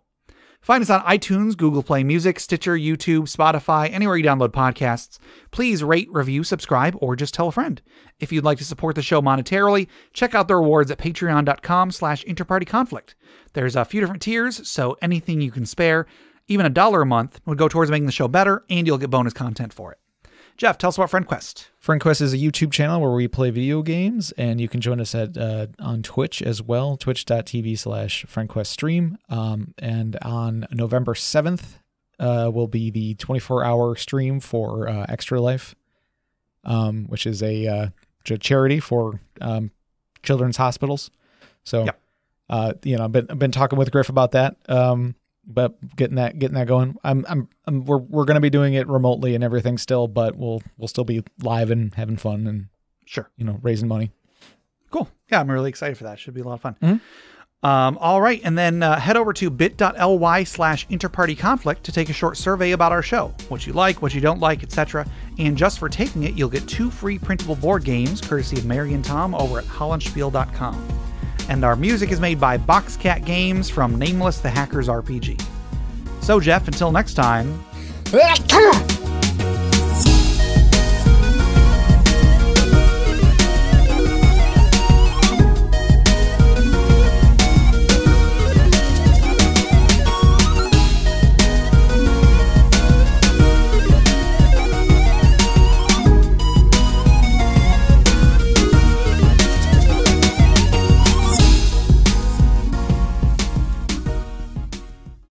Find us on iTunes, Google Play Music, Stitcher, YouTube, Spotify, anywhere you download podcasts. Please rate, review, subscribe, or just tell a friend. If you'd like to support the show monetarily, check out the rewards at patreon.com/interpartyconflict. There's a few different tiers, so anything you can spare, even $1 a month, would go towards making the show better, and you'll get bonus content for it. Jeff, tell us about FriendQuest. FriendQuest is a YouTube channel where we play video games, and you can join us on Twitch as well, twitch.tv/FriendQuestStream. And on November 7th will be the 24-hour stream for Extra Life, which is a charity for children's hospitals. So, I've been talking with Griff about that. but getting that going. We're going to be doing it remotely and everything still, but we'll still be live and having fun and sure, raising money. Cool. Yeah, I'm really excited for that. Should be a lot of fun. Mm-hmm. All right, and then head over to bit.ly/InterPartyConflict to take a short survey about our show, what you like, what you don't like, etc. And just for taking it, you'll get 2 free printable board games, courtesy of Mary and Tom over at hollandspiel.com. And our music is made by Boxcat Games from Nameless the Hacker's RPG. So, Jeff, until next time...